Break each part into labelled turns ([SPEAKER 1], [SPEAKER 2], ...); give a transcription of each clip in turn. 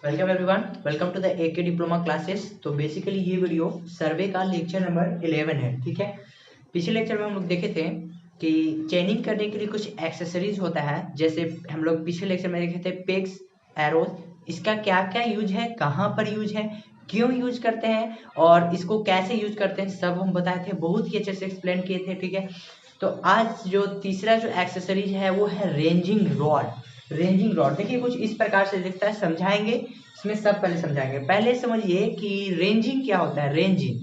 [SPEAKER 1] Welcome everyone, welcome to the AK diploma classes. तो basically ये video survey का lecture number 11 है। ठीक है, पिछले लेक्चर में हम लोग देखे थे कि चेनिंग करने के लिए कुछ एक्सेसरीज होता है। जैसे हम लोग पिछले लेक्चर में देखे थे पेग्स, एरोज, इसका क्या क्या यूज है, कहाँ पर यूज है, क्यों यूज करते हैं और इसको कैसे यूज करते हैं, सब हम बताए थे, बहुत ही अच्छे से एक्सप्लेन किए थे। ठीक है, तो आज जो तीसरा जो एक्सेसरीज है वो है रेंजिंग रॉड। रेंजिंग रॉड देखिए कुछ इस प्रकार से दिखता है, समझाएंगे इसमें, सब पहले समझाएंगे। पहले समझिए कि रेंजिंग क्या होता है। रेंजिंग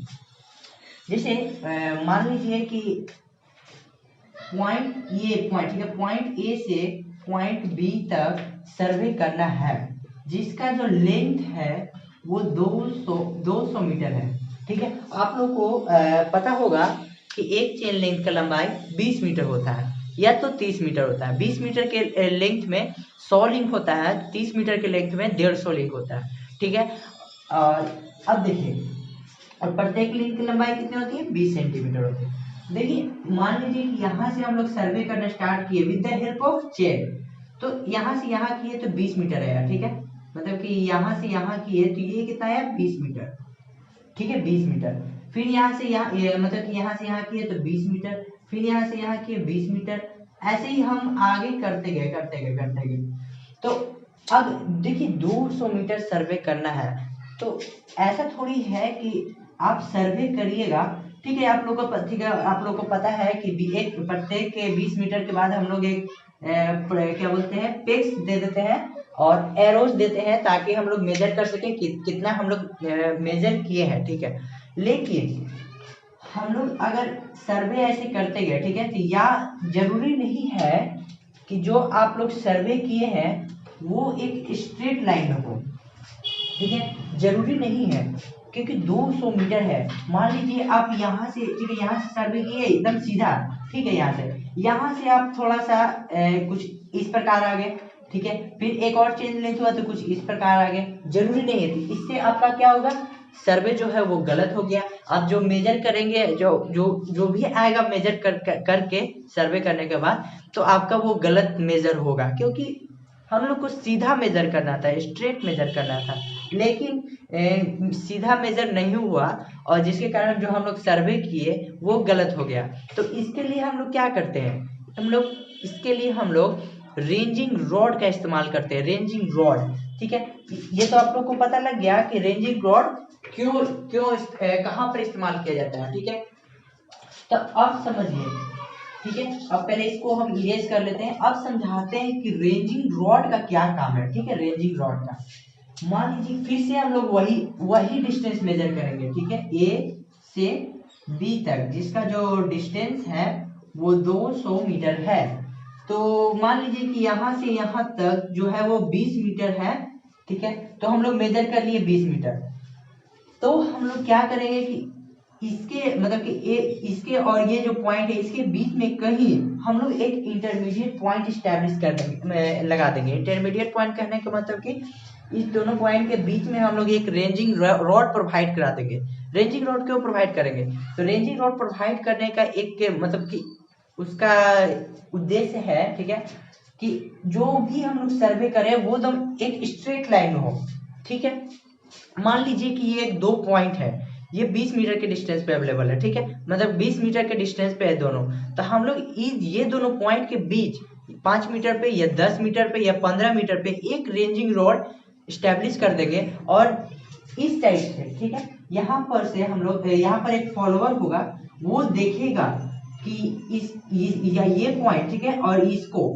[SPEAKER 1] जैसे मान लीजिए कि पॉइंट ठीक है, पॉइंट ए से पॉइंट बी तक सर्वे करना है, जिसका जो लेंथ है वो 200 मीटर है। ठीक है, आप लोग को पता होगा कि एक चेन लेंथ का लंबाई 20 मीटर होता है या तो 30 मीटर होता है। 20 मीटर के लेंथ में 100 लिंक होता है, 30 मीटर के लेंथ में 150 लिंक होता है। ठीक है, और अब देखिए, और प्रत्येक लिंक की लंबाई कितनी होती है, 20 सेंटीमीटर होती है। देखिए मान लीजिए कि यहाँ से हम लोग सर्वे करना स्टार्ट किए with the help of chain, तो यहाँ से यहाँ किए तो 20 मीटर आया। ठीक है, मतलब कि यहाँ से यहाँ किए तो ये कितना आया, 20 मीटर। ठीक है, 20 मीटर। फिर यहाँ से यहाँ मतलब कि यहाँ से यहाँ किए तो 20 मीटर, फिर यहाँ से यहाँ किए 20 मीटर। ऐसे ही हम आगे करते गए। तो अब देखिए 200 मीटर सर्वे करना है, तो ऐसा थोड़ी है कि आप सर्वे करिएगा। ठीक है, आप लोग को ठीक है, आप लोग को पता है कि एक प्रत्येक के 20 मीटर के बाद हम लोग एक क्या बोलते हैं, पेक्स दे देते हैं और एरोज देते हैं, ताकि हम लोग मेजर कर सकें कि कितना हम लोग मेजर किए हैं। ठीक है, लेकिन हम लोग अगर सर्वे ऐसे करते गए, ठीक है, तो या जरूरी नहीं है कि जो आप लोग सर्वे किए हैं वो एक स्ट्रेट लाइन में हो। ठीक है, जरूरी नहीं है, क्योंकि 200 मीटर है। मान लीजिए आप यहाँ से, ठीक है, यहाँ से सर्वे किए एकदम सीधा, ठीक है, यहाँ से आप थोड़ा सा कुछ इस प्रकार आ गए। ठीक है, फिर एक और चेंज लेंथ हुआ तो कुछ इस प्रकार आ गए। जरूरी नहीं है, इससे आपका क्या होगा, सर्वे जो है वो गलत हो गया। आप जो मेजर करेंगे, जो भी आएगा मेजर करके सर्वे करने के बाद, तो आपका वो गलत मेजर होगा, क्योंकि हम लोग को सीधा मेजर करना था, स्ट्रेट मेजर करना था, लेकिन सीधा मेजर नहीं हुआ, और जिसके कारण जो हम लोग सर्वे किए वो गलत हो गया। तो इसके लिए हम लोग क्या करते हैं, इसके लिए हम लोग रेंजिंग रॉड का इस्तेमाल करते हैं। रेंजिंग रॉड, ठीक है, ये तो आप लोग को पता लग गया कि रेंजिंग रॉड क्यों क्यों कहाँ पर इस्तेमाल किया जाता है। ठीक है, तो अब समझिए। ठीक है, अब पहले इसको हम इरेज कर लेते हैं, अब समझाते हैं कि रेंजिंग रॉड का क्या काम है। ठीक है, रेंजिंग रॉड का, मान लीजिए फिर से हम लोग वही डिस्टेंस मेजर करेंगे। ठीक है, ए से बी तक, जिसका जो डिस्टेंस है वो 200 मीटर है। तो मान लीजिए कि यहाँ से यहाँ तक जो है वो 20 मीटर है। ठीक है, तो हम लोग मेजर कर लिए 20 मीटर। तो हम लोग क्या करेंगे कि इसके मतलब कि इसके और ये जो पॉइंट है इसके बीच में कहीं हम लोग एक इंटरमीडिएट पॉइंट स्टैब्लिश कर देंगे, लगा देंगे। इंटरमीडिएट पॉइंट कहने का मतलब कि इस दोनों पॉइंट के बीच में हम लोग एक रेंजिंग रॉड प्रोवाइड करा देंगे। रेंजिंग रॉड क्यों प्रोवाइड करेंगे, तो रेंजिंग रॉड प्रोवाइड करने का एक मतलब कि उसका उद्देश्य है, ठीक है, कि जो भी हम लोग सर्वे करें वो एकदम एक स्ट्रेट लाइन में हो। ठीक है, मान लीजिए कि ये दो पॉइंट है, ये 20 मीटर के डिस्टेंस पे अवेलेबल है। ठीक है, मतलब 20 मीटर के डिस्टेंस पे है दोनों, तो हम लोग ये दोनों पॉइंट के बीच 5 मीटर पे या 10 मीटर पे या 15 मीटर पे एक रेंजिंग रॉड स्टैब्लिश कर देंगे। और इस साइड से, ठीक है, यहाँ पर से हम लोग, यहाँ पर एक फॉलोअर होगा, वो देखेगा कि ये पॉइंट, ठीक है, और इसको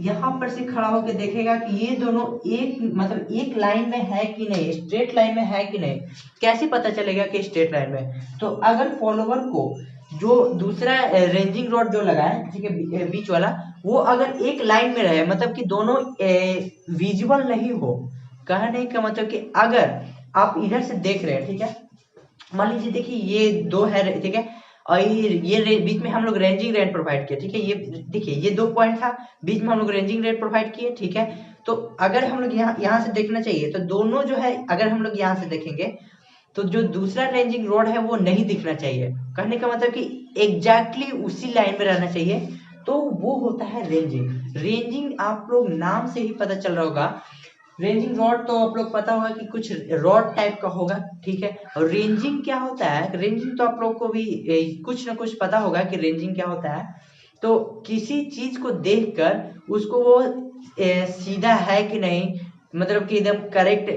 [SPEAKER 1] यहाँ पर से खड़ा होकर देखेगा कि ये दोनों एक मतलब एक लाइन में है कि नहीं, स्ट्रेट लाइन में है कि नहीं। कैसे पता चलेगा कि स्ट्रेट लाइन में, तो अगर फॉलोवर को जो दूसरा रेंजिंग रॉड जो लगा है, ठीक है, बीच वाला, वो अगर एक लाइन में रहे, मतलब कि दोनों विजिबल नहीं हो, कहने का मतलब कि अगर आप इधर से देख रहे हैं, ठीक है, मान लीजिए देखिए ये दो है, ठीक है, और ये बीच में हम लोग रेंजिंग रेट प्रोवाइड किए। ठीक है, ये देखिए ये दो पॉइंट था, बीच में हम लोग रेंजिंग रेट प्रोवाइड किए। ठीक है, तो अगर हम लोग यहाँ से देखना चाहिए, तो दोनों जो है, अगर हम लोग यहाँ से देखेंगे तो जो दूसरा रेंजिंग रोड है वो नहीं दिखना चाहिए। कहने का मतलब कि एग्जैक्टली उसी लाइन में रहना चाहिए, तो वो होता है रेंजिंग। रेंजिंग आप लोग नाम से ही पता चल रहा होगा, रेंजिंग रॉड तो आप लोग पता होगा कि कुछ रॉड टाइप का होगा, ठीक है। और रेंजिंग क्या होता है, रेंजिंग तो आप लोग को भी कुछ ना कुछ पता होगा कि रेंजिंग क्या होता है। तो किसी चीज को देखकर उसको वो सीधा है कि नहीं, मतलब कि एकदम करेक्ट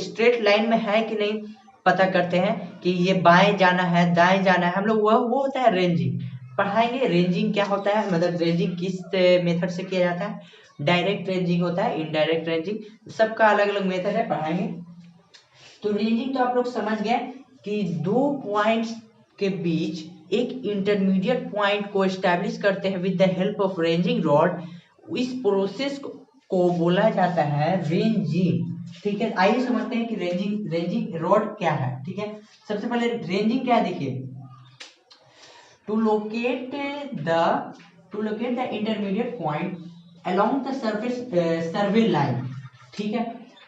[SPEAKER 1] स्ट्रेट लाइन में है कि नहीं पता करते हैं कि ये बाएं जाना है दाएं जाना है, हम लोग वो होता है रेंजिंग। पढ़ाएंगे रेंजिंग क्या होता है, मतलब रेंजिंग किस मेथड से किया जाता है। डायरेक्ट रेंजिंग होता है, इनडायरेक्ट रेंजिंग, सबका अलग अलग मेथड है, पढ़ाएंगे। तो रेंजिंग तो आप लोग समझ गए कि दो पॉइंट्स के बीच एक इंटरमीडिएट पॉइंट को एस्टैब्लिश करते हैं with the help of ranging rod. इस प्रोसेस को बोला जाता है रेंजिंग, ठीक है। आइए समझते हैं कि रेंजिंग रॉड क्या है, ठीक है। सबसे पहले रेंजिंग क्या है, देखिए, to locate the intermediate point along the surface survey line, ठीक है।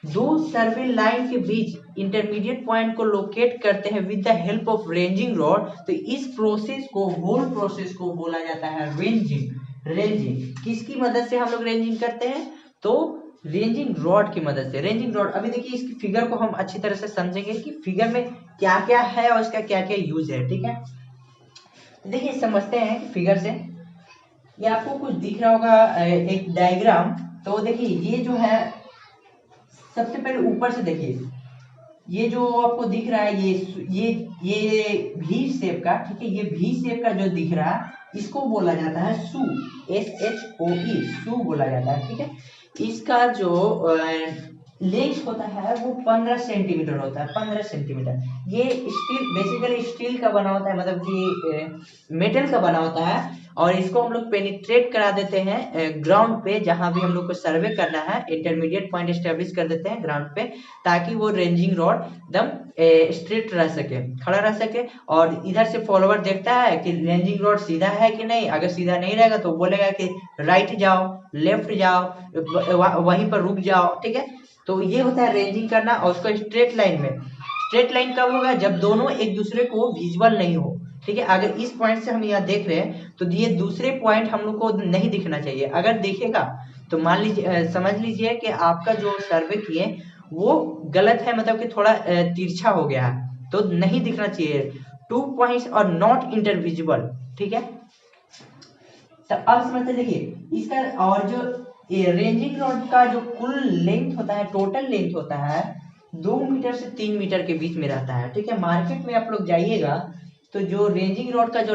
[SPEAKER 1] दो सर्वे लाइन के बीच इंटरमीडिएट पॉइंट को लोकेट करते हैं with the help of ranging rod. तो इस प्रोसेस को, होल प्रोसेस को बोला जाता है रेंजिंग किसकी मदद से हम लोग रेंजिंग करते हैं, तो रेंजिंग रॉड की मदद से। रेंजिंग रॉड, अभी देखिए इसकी फिगर को हम अच्छी तरह से समझेंगे कि फिगर में क्या क्या है और इसका क्या क्या यूज है, ठीक है। देखिए समझते हैं कि फिगर से, ये आपको कुछ दिख रहा होगा एक डायग्राम। तो देखिए ये जो है, सबसे पहले ऊपर से देखिए, ये जो आपको दिख रहा है ये वी शेप का, ठीक है। ये वी शेप का जो दिख रहा है इसको बोला जाता है सू, SHOE, सू बोला जाता है, ठीक है। इसका जो लेंथ होता है वो 15 सेंटीमीटर होता है, 15 सेंटीमीटर। ये स्टील, बेसिकली स्टील का बना होता है, मतलब कि मेटल का बना होता है। और इसको हम लोग पेनिट्रेट करा देते हैं ग्राउंड पे, जहां भी हम लोग को सर्वे करना है, इंटरमीडिएट पॉइंट एस्टेब्लिश कर देते हैं ग्राउंड पे, ताकि वो रेंजिंग रॉड एकदम स्ट्रेट रह सके, खड़ा रह सके। और इधर से फॉलोवर देखता है कि रेंजिंग रॉड सीधा है कि नहीं। अगर सीधा नहीं रहेगा तो बोलेगा कि राइट जाओ, लेफ्ट जाओ, वहीं पर रुक जाओ, ठीक है। तो ये होता है रेंजिंग करना। और उसको स्ट्रेट लाइन में, स्ट्रेट लाइन कब होगा, जब दोनों एक दूसरे को विजुअल नहीं हो, ठीक है। अगर इस पॉइंट से हम यहाँ देख रहे हैं तो ये दूसरे पॉइंट हम लोग को नहीं दिखना चाहिए। अगर दिखेगा तो मान लीजिए, समझ लीजिए कि आपका जो सर्वे किए वो गलत है, मतलब कि थोड़ा तिरछा हो गया है, तो नहीं दिखना चाहिए। 2 पॉइंट्स और नॉट इंटरविजिबल, ठीक है। तो अब समझते, देखिए इसका, और जो रेंजिंग रॉड का जो कुल लेंथ होता है, टोटल लेंथ होता है 2 मीटर से 3 मीटर के बीच में रहता है, ठीक है। मार्केट में आप लोग जाइएगा तो जो रेंजिंग रॉड का जो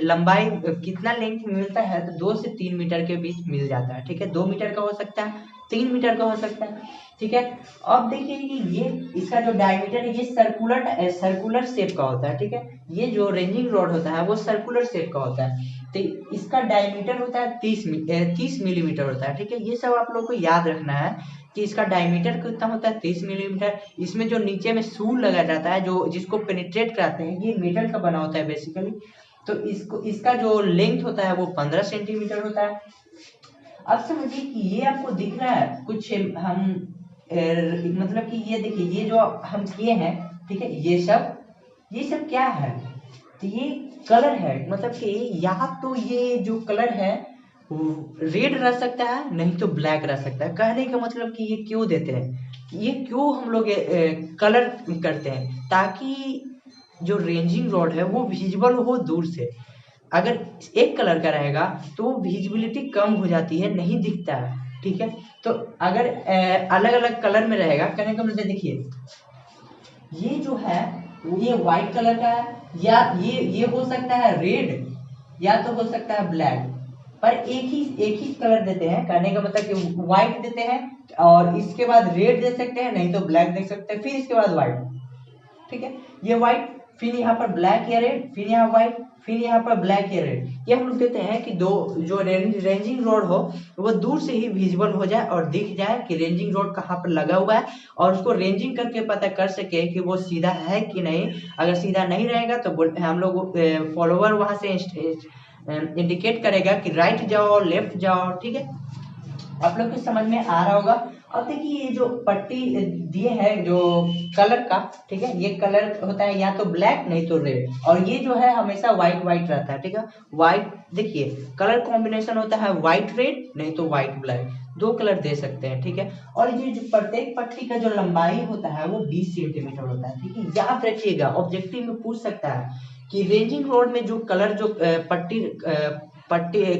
[SPEAKER 1] लंबाई कितना लेंथ मिलता है, तो 2 से 3 मीटर के बीच मिल जाता है, ठीक है। 2 मीटर का हो सकता है, 3 मीटर का हो सकता है, ठीक है। अब देखिए कि ये इसका जो डायमीटर है ये सर्कुलर शेप का होता है, ठीक है। ये जो रेंजिंग रॉड होता है वो सर्कुलर शेप का होता है। तो इसका डायमीटर होता है 30 मिलीमीटर होता है, ठीक है। ये सब आप लोग को याद रखना है कि इसका डायमीटर कितना होता है, 30 मिलीमीटर। इसमें जो नीचे में सूल लगा जाता है, जो जिसको पेनिट्रेट कराते हैं, ये मेटल का बना होता है बेसिकली। तो इसका जो लेंथ होता है वो 15 सेंटीमीटर होता है। अब समझिए कि ये आपको दिख रहा है कुछ, हम मतलब कि ये देखिए, ये जो हम किए हैं, ठीक है, ये सब क्या है, तो ये कलर है। मतलब कि यहाँ तो ये जो कलर है रेड रह सकता है, नहीं तो ब्लैक रह सकता है। कहने का मतलब कि ये क्यों देते हैं, ये क्यों हम लोग कलर करते हैं, ताकि जो रेंजिंग रॉड है वो विजिबल हो दूर से। अगर एक कलर का रहेगा तो वो विजिबिलिटी कम हो जाती है, नहीं दिखता है, ठीक है। तो अगर अलग अलग कलर में रहेगा, कहने का मतलब देखिए, ये जो है ये व्हाइट कलर का है, या ये हो सकता है रेड, या तो हो सकता है ब्लैक, पर एक ही कलर देते हैं। कहने का मतलब कि व्हाइट देते हैं और इसके बाद रेड दे सकते हैं, नहीं तो ब्लैक दे सकते हैं, फिर इसके बाद व्हाइट, ठीक है। ये व्हाइट, फिर यहाँ पर ब्लैक या रेड, फिर यहाँ व्हाइट, फिर यहाँ पर ब्लैक या रेड। ये हम लोग कहते हैं कि दो जो रेंजिंग रोड हो वो दूर से ही विजिबल हो जाए और दिख जाए कि रेंजिंग रोड कहाँ पर लगा हुआ है, और उसको रेंजिंग करके पता कर सके कि वो सीधा है कि नहीं। अगर सीधा नहीं रहेगा तो हम लोग फॉलोवर वहां से इंडिकेट करेगा कि राइट जाओ, लेफ्ट जाओ, ठीक है। आप लोग को समझ में आ रहा होगा। अब देखिए ये जो पट्टी दिए है जो कलर का, ठीक है, ये कलर होता है या तो ब्लैक नहीं तो रेड, और ये जो है हमेशा व्हाइट रहता है, ठीक है। व्हाइट, देखिए कलर कॉम्बिनेशन होता है व्हाइट रेड, नहीं तो व्हाइट ब्लैक। 2 कलर दे सकते हैं, ठीक है। और ये जो प्रत्येक पट्टी का जो लंबाई होता है वो 20 सेंटीमीटर होता है, ठीक है। याद रखिएगा, ऑब्जेक्टिव में पूछ सकता है कि रेंजिंग रॉड में जो कलर जो पट्टी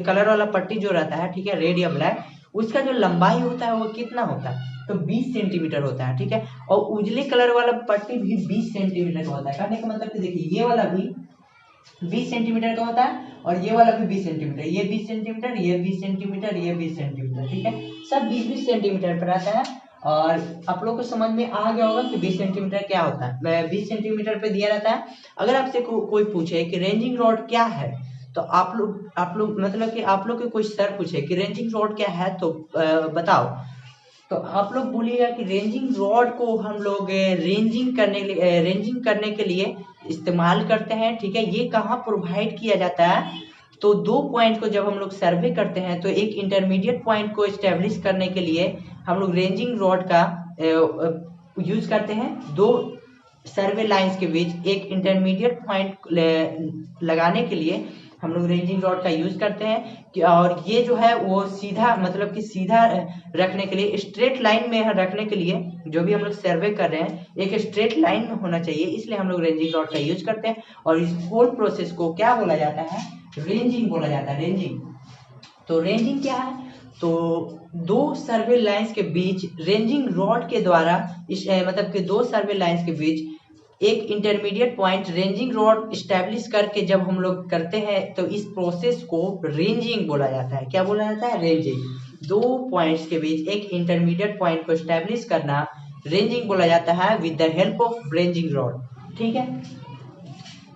[SPEAKER 1] कलर वाला पट्टी जो रहता है, ठीक है, रेड या ब्लैक, उसका जो लंबाई होता है वो कितना होता है, तो 20 सेंटीमीटर होता है, ठीक है। और उजले कलर वाला पट्टी भी 20 सेंटीमीटर का होता है। कहने का मतलब कि देखिए ये वाला भी 20 सेंटीमीटर का होता है और ये वाला भी 20 सेंटीमीटर, ये 20 सेंटीमीटर, ये 20 सेंटीमीटर, ये 20 सेंटीमीटर, ठीक है। सब 20-20 सेंटीमीटर पर आता है। और आप लोग को समझ में आ गया होगा कि 20 सेंटीमीटर क्या होता है। 20 सेंटीमीटर पे दिया रहता है। अगर आपसे कोई पूछे कि रेंजिंग रॉड क्या है, तो आप लोग मतलब कि आप लोग के कोई सर पूछे कि रेंजिंग रॉड क्या है, तो बताओ, तो आप लोग बोलिएगा कि रेंजिंग रॉड को हम लोग रेंजिंग करने के लिए इस्तेमाल करते हैं, ठीक है। ये कहाँ प्रोवाइड किया जाता है, तो 2 पॉइंट को जब हम लोग सर्वे करते हैं तो एक इंटरमीडिएट पॉइंट को एस्टेब्लिश करने के लिए हम लोग रेंजिंग रॉड का यूज करते हैं। 2 सर्वे लाइंस के बीच एक इंटरमीडिएट पॉइंट लगाने के लिए हम लोग रेंजिंग रॉड का यूज करते हैं। और ये जो है वो सीधा, मतलब कि सीधा रखने के लिए, स्ट्रेट लाइन में रखने के लिए, जो भी हम लोग सर्वे कर रहे हैं एक स्ट्रेट लाइन में होना चाहिए, इसलिए हम लोग रेंजिंग रॉड का यूज करते हैं। और इस होल प्रोसेस को क्या बोला जाता है, रेंजिंग बोला जाता है, रेंजिंग। तो रेंजिंग क्या है, तो 2 सर्वे लाइंस के बीच रेंजिंग रॉड के द्वारा मतलब कि 2 सर्वे लाइंस के बीच एक intermediate point ranging rod establish करके जब हम लोग करते हैं तो इस प्रोसेस को रेंजिंग बोला जाता है। क्या बोला जाता है, रेंजिंग। 2 पॉइंट्स के बीच एक इंटरमीडिएट पॉइंट को स्टैब्लिश करना रेंजिंग बोला जाता है with the help of ranging rod, ठीक है।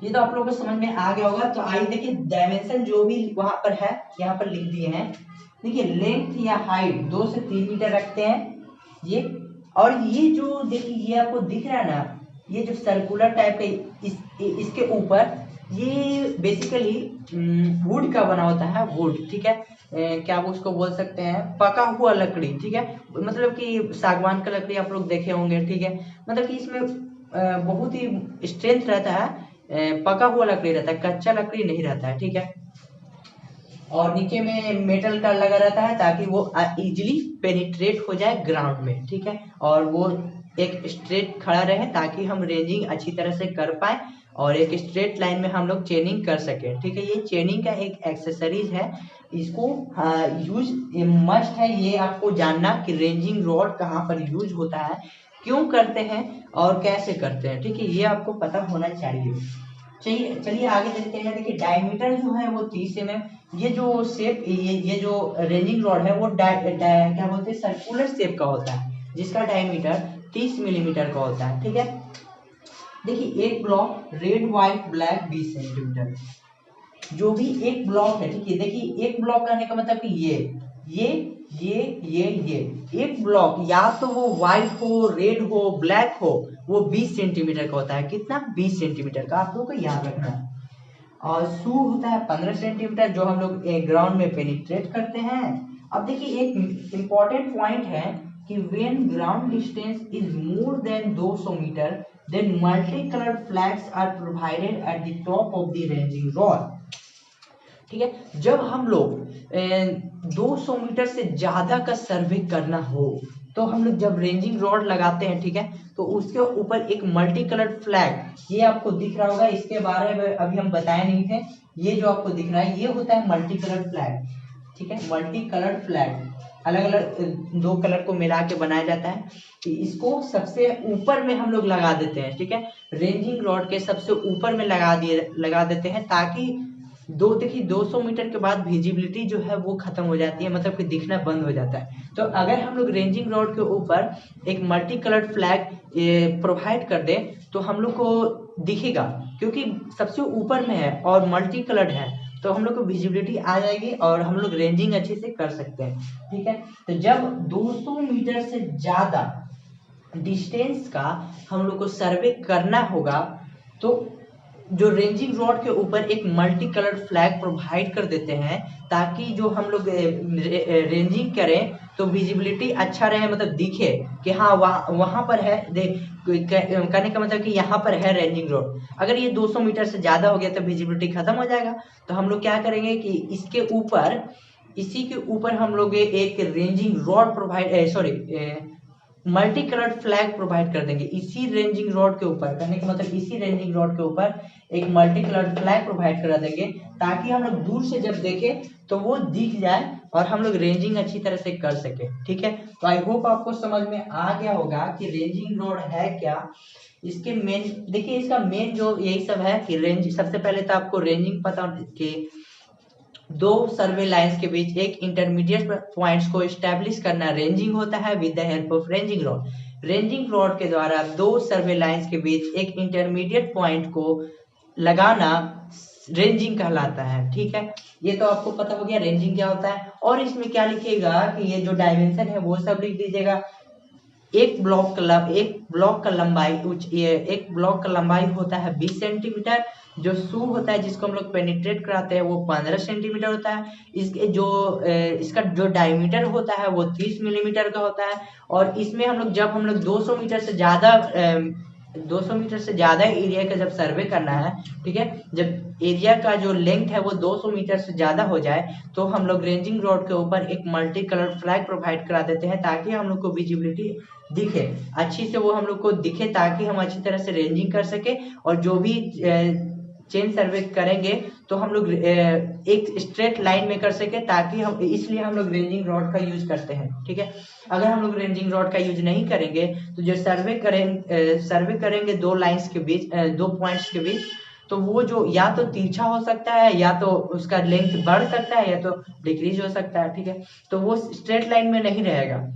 [SPEAKER 1] ये तो आप लोगों को समझ में आ गया होगा। तो आइए देखिए, डायमेंशन जो भी वहां पर है यहाँ पर लिख दिए हैं। देखिए लेंथ या हाइट 2 से 3 मीटर रखते हैं ये। और ये जो देखिए ये आपको दिख रहा है ना, ये जो सर्कुलर टाइप का इसके ऊपर ये बेसिकली वुड का बना होता है, वुड, ठीक है। क्या वो उसको बोल सकते हैं, पका हुआ लकड़ी, ठीक है। मतलब कि सागवान का लकड़ी आप लोग देखे होंगे, ठीक है। मतलब कि इसमें बहुत ही स्ट्रेंथ रहता है, पका हुआ लकड़ी रहता है, कच्चा लकड़ी नहीं रहता है, ठीक है। और नीचे में मेटल का लगा रहता है ताकि वो इजीली पेनिट्रेट हो जाए ग्राउंड में, ठीक है। और वो एक स्ट्रेट खड़ा रहे ताकि हम रेंजिंग अच्छी तरह से कर पाए और एक स्ट्रेट लाइन में हम लोग चेनिंग कर सके, ठीक है। ये चेनिंग का एक एक्सेसरीज है, इसको यूज मस्ट है ये आपको जानना कि रेंजिंग रॉड कहाँ पर यूज होता है, क्यों करते हैं और कैसे करते हैं, ठीक है। ये आपको पता होना चाहिए। चलिए आगे चलते हैं। देखिए डायमीटर जो है वो 30 mm। ये जो शेप, ये जो रेंजिंग रॉड है वो क्या बोलते हैं, सर्कुलर शेप का होता है, जिसका डायमीटर 30 मिलीमीटर का होता है, ठीक है। देखिए एक block red white black 20 centimetre, जो भी एक ब्लॉक है, ठीक है। देखिए एक ब्लॉक करने का मतलब कि ये एक ब्लॉक या तो वो व्हाइट हो, रेड हो, ब्लैक हो, वो 20 सेंटीमीटर का होता है। कितना, 20 सेंटीमीटर का, आप लोगों को याद रखना है। और शू होता है 15 सेंटीमीटर, जो हम लोग ग्राउंड में पेनिट्रेट करते हैं। अब देखिए एक इंपॉर्टेंट पॉइंट है कि when ground distance is more than 200 metre then multi coloured flags are provided at the top of the ranging rod, ठीक है। जब हम लोग 200 मीटर से ज्यादा का सर्वे करना हो तो हम लोग जब रेंजिंग रॉड लगाते हैं, ठीक है, तो उसके ऊपर एक मल्टी कलर्ड फ्लैग, ये आपको दिख रहा होगा, इसके बारे में अभी हम बताए नहीं थे। ये जो आपको दिख रहा है ये होता है मल्टी कलर्ड फ्लैग, ठीक है। मल्टी कलर्ड फ्लैग अलग अलग 2 कलर को मिला के बनाया जाता है। इसको सबसे ऊपर में हम लोग लगा देते हैं, ठीक है। रेंजिंग रॉड के सबसे ऊपर में लगा देते हैं ताकि देखिए 200 मीटर के बाद विजिबिलिटी जो है वो खत्म हो जाती है, मतलब कि दिखना बंद हो जाता है। तो अगर हम लोग रेंजिंग रॉड के ऊपर एक मल्टी कलर्ड फ्लैग प्रोवाइड कर दें तो हम लोग को दिखेगा, क्योंकि सबसे ऊपर में है और मल्टी कलर्ड है, तो हम लोग को विजिबिलिटी आ जाएगी और हम लोग रेंजिंग अच्छे से कर सकते हैं, ठीक है। तो जब 200 मीटर से ज्यादा डिस्टेंस का हम लोग को सर्वे करना होगा तो जो रेंजिंग रॉड के ऊपर एक मल्टी कलर्ड फ्लैग प्रोवाइड कर देते हैं ताकि जो हम लोग रेंजिंग करें तो विजिबिलिटी अच्छा रहे, मतलब दिखे कि हाँ वहां पर है। कहने का मतलब कि यहाँ पर है रेंजिंग रॉड। अगर ये 200 मीटर से ज्यादा हो गया तो विजिबिलिटी खत्म हो जाएगा। तो हम लोग क्या करेंगे कि इसके ऊपर इसी के ऊपर हम लोग एक ranging rod provide multi coloured flag provide कर देंगे। इसी रेंजिंग रॉड के ऊपर करने का मतलब इसी रेंजिंग रॉड के ऊपर एक मल्टी कलर्ड फ्लैग प्रोवाइड करा देंगे, ताकि हम लोग दूर से जब देखें तो वो दिख जाए और हम लोग रेंजिंग अच्छी तरह से कर सके। ठीक है, तो आई होप आपको समझ में आ गया होगा कि रेंजिंग रॉड है क्या। इसके मेन देखिए, इसका मेन जो यही सब है कि रेंज, सबसे पहले तो आपको रेंजिंग पता कि दो सर्वे लाइंस के बीच एक इंटरमीडिएट पॉइंट्स को एस्टेब्लिश करना रेंजिंग होता है with the help of ranging rod. Ranging rod के द्वारा दो सर्वे लाइंस के बीच एक इंटरमीडिएट पॉइंट को लगाना रेंजिंग कहलाता है। ठीक है, ये तो आपको पता हो गया रेंजिंग क्या होता है। और इसमें क्या लिखिएगा कि ये जो डायमेंशन है वो सब लिख दीजिएगा। एक ब्लॉक का लंबाई होता है 20 सेंटीमीटर। जो शू होता है जिसको हम लोग पेनिट्रेट कराते हैं वो 15 सेंटीमीटर होता है। इसका जो डायमीटर होता है वो 30 मिलीमीटर का होता है। और इसमें जब हम लोग 200 मीटर से ज्यादा एरिया का जब सर्वे करना है, ठीक है, जब एरिया का जो लेंथ है वो 200 मीटर से ज्यादा हो जाए तो हम लोग रेंजिंग रॉड के ऊपर एक मल्टी कलर फ्लैग प्रोवाइड करा देते हैं, ताकि हम लोग को विजिबिलिटी दिखे अच्छी से, वो हम लोग को दिखे, ताकि हम अच्छी तरह से रेंजिंग कर सके। और जो भी चेन सर्वे करेंगे तो हम लोग एक स्ट्रेट लाइन में कर सके, ताकि इसलिए हम लोग रेंजिंग रॉड का यूज करते हैं। ठीक है, अगर हम लोग रेंजिंग रॉड का यूज नहीं करेंगे तो जो सर्वे करेंगे दो लाइंस के बीच, दो पॉइंट्स के बीच, तो वो जो या तो तिरछा हो सकता है, या तो उसका लेंथ बढ़ सकता है, या तो डिक्रीज हो सकता है। ठीक है, तो वो स्ट्रेट लाइन में नहीं रहेगा।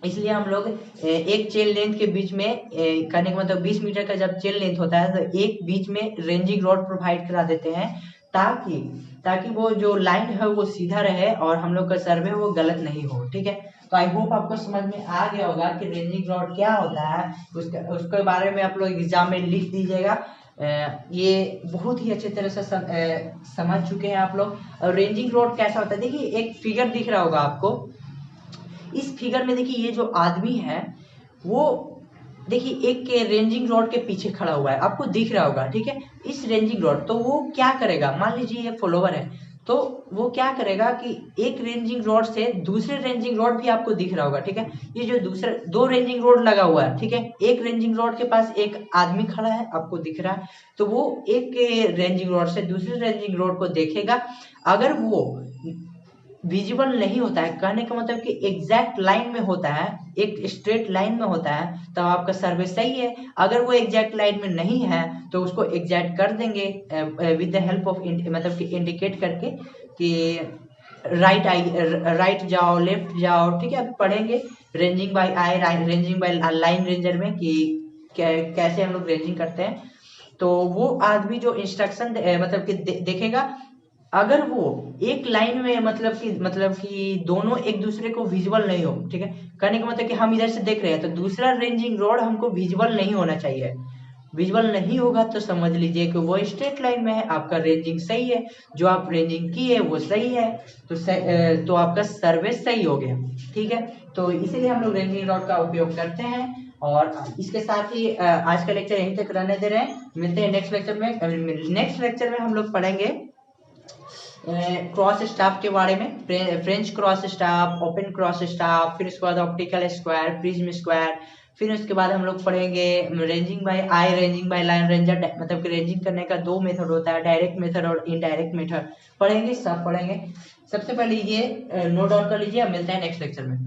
[SPEAKER 1] इसलिए हम लोग एक चेन लेंथ के बीच में करने का मतलब 20 मीटर का जब चेन लेंथ होता है तो एक बीच में रेंजिंग रॉड प्रोवाइड करा देते हैं, ताकि वो जो लाइन है वो सीधा रहे और हम लोग का सर्वे वो गलत नहीं हो। ठीक है, तो आई होप आपको समझ में आ गया होगा कि रेंजिंग रॉड क्या होता है। उसके बारे में आप लोग एग्जाम में लिख दीजिएगा। ये बहुत ही अच्छे तरह से समझ चुके हैं आप लोग। और रेंजिंग रॉड कैसा होता है, देखिए एक फिगर दिख रहा होगा आपको। इस फिगर में देखिए ये जो आदमी है वो देखिए एक के रेंजिंग रॉड के पीछे खड़ा हुआ है, आपको दिख रहा होगा। ठीक है, इस रेंजिंग रॉड, तो वो क्या करेगा, मान लीजिए ये फॉलोवर है, तो वो क्या करेगा कि एक रेंजिंग रॉड से दूसरे रेंजिंग रॉड भी आपको दिख रहा होगा। ठीक है, ये जो दूसरे दो रेंजिंग रॉड लगा हुआ है, ठीक है, एक रेंजिंग रॉड के पास एक आदमी खड़ा है, आपको दिख रहा है, तो वो एक रेंजिंग रॉड से दूसरे रेंजिंग रॉड को देखेगा। अगर वो विजिबल नहीं होता है, कहने का मतलब कि एग्जैक्ट लाइन में होता है, एक स्ट्रेट लाइन में होता है, तो आपका सर्वे सही है। अगर वो एग्जैक्ट लाइन में नहीं है तो उसको एग्जैक्ट कर देंगे विद द हेल्प ऑफ मतलब कि इंडिकेट करके कि राइट जाओ, लेफ्ट जाओ। ठीक है, पढ़ेंगे ranging by eye, ranging by line ranger में कि कैसे हम लोग रेंजिंग करते हैं। तो वो आदमी जो इंस्ट्रक्शन मतलब कि देखेगा, अगर वो एक लाइन में मतलब कि दोनों एक दूसरे को विजुअल नहीं हो, ठीक है, कहने का मतलब कि हम इधर से देख रहे हैं तो दूसरा रेंजिंग रॉड हमको विजुअल नहीं होना चाहिए। विजुअल नहीं होगा तो समझ लीजिए कि वो स्ट्रेट लाइन में है, आपका रेंजिंग सही है, जो आप रेंजिंग की है वो सही है, तो आपका सर्वे सही हो गया। ठीक है, तो इसीलिए हम लोग रेंजिंग रॉड का उपयोग करते हैं। और इसके साथ ही आज का लेक्चर यहीं तक रहने दे रहे हैं। मिलते हैं नेक्स्ट लेक्चर में। नेक्स्ट लेक्चर में हम लोग पढ़ेंगे क्रॉस स्टाफ के बारे में, French cross staff, open cross staff, फिर उसके बाद ऑप्टिकल स्क्वायर, प्रिज्म स्क्वायर, फिर उसके बाद हम लोग पढ़ेंगे ranging by eye, ranging by line ranger, मतलब कि रेंजिंग करने का दो मेथड होता है, डायरेक्ट मेथड और इनडायरेक्ट मेथड पढ़ेंगे, सब पढ़ेंगे। सबसे पहले ये नोट डाउन कर लीजिए, मिलते हैं नेक्स्ट लेक्चर में।